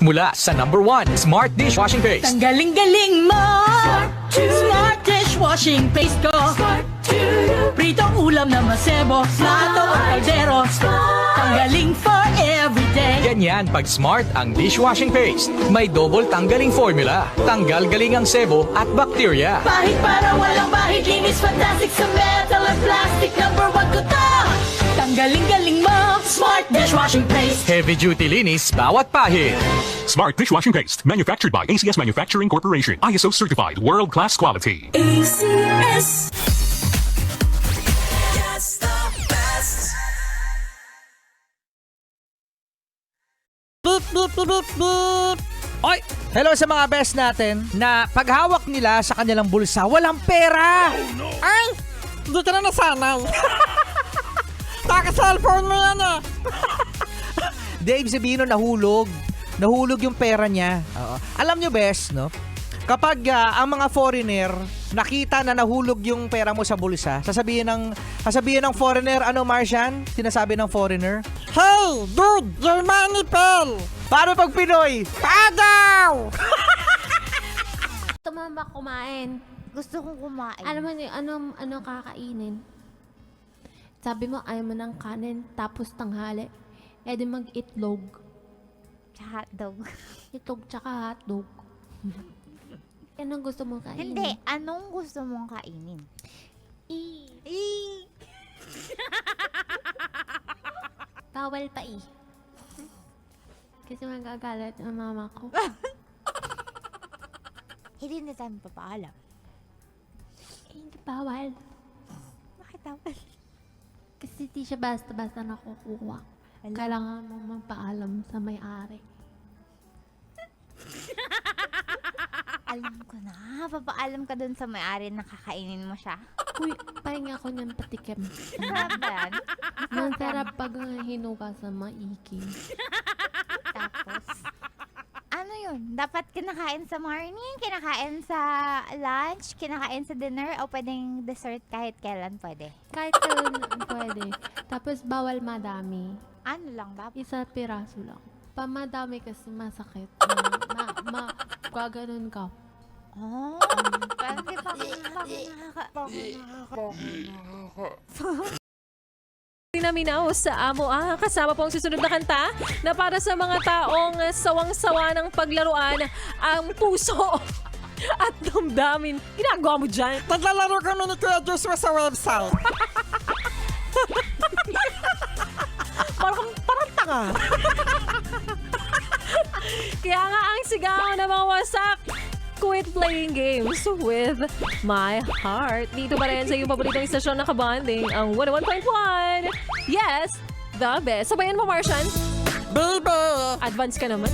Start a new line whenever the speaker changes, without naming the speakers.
mula sa #1 Smart Dishwashing Paste.
Ang galing-galing mo! Smart dishwashing paste ko. Pritong ulam na masebo, plato o kaldero. Tanggaling for everyday.
Ganyan pag Smart ang dishwashing paste. May double tanggaling formula. Tanggal galing ang sebo at bakterya.
Bahid para walang bahid, linis fantastic sa metal at plastic. #1 ko to! Tanggaling-galing mo! Smart dishwashing paste.
Heavy duty linis bawat pahid.
Smart Dishwashing Paste, manufactured by ACS Manufacturing Corporation. ISO certified, world-class quality.
ACS.
Beep, beep, beep, beep, beep. Oy, hello sa mga best natin na paghawak nila sa kanilang bulsa, walang pera. Ay, hindi ka na nasanay. Taka-cellphone mo yan eh. Dave Sabino nahulog. Nahulog yung pera niya. Oo. Alam nyo best, no? Kapag ang mga foreigner nakita na nahulog yung pera mo sa bulsa, sasabihin ng foreigner, ano Martian? Sinasabi ng foreigner, "Hey, dude, your money fell." Paano pag Pinoy? Pagaw!
Gusto mo ba kumain?
Gusto kong kumain.
Alam mo, ano kakainin? Sabi mo, ayaw mo ng kanin, tapos tanghali. E di mag-itlog.
Hotdog.
Itlog tsaka hotdog. Anong gusto mo kainin?
Hindi, anong gusto mong kainin?
Bawal pa Kasi magagalit ang mama ko.
Hindi na tayo papaalam.
Hindi bawal.
Bakit dapat?
Kasi di siya basta-basta nakukuha. Kailangan mo magpaalam sa may-ari.
Alam ko na. Papaalam ka dun sa may-ari na kakainin mo siya.
Uy, pahinga ko niyang patikim.
Sarap ba yan?
Ang sarap pag hinuga sa maiki.
Tapos, ano yun? Dapat kinakain sa morning, kinakain sa lunch, kinakain sa dinner, o pwedeng dessert kahit kailan pwede?
Kahit kailan pwede. Tapos bawal madami.
Ano lang ba?
Isa piraso lang. Pamadami kasi masakit. Gaganon ka.
Oh, parang di pa
Minaminaw sa Amo kasama po ang susunod na kanta na para sa mga taong sawang-sawa ng paglaruan ang puso at damdamin. Ginagawa mo dyan?
Naglalaro kami ni Kuya Joshua sa website.
Parang tanga. Kaya nga ang sigaw ng mga wasak, quit playing games with my heart. Dito pa rin sa iyong paboritong istasyon na kabanding, ang 101.1. Yes, the best. Sabayan mo, Martian.
Baby!
Advance ka naman.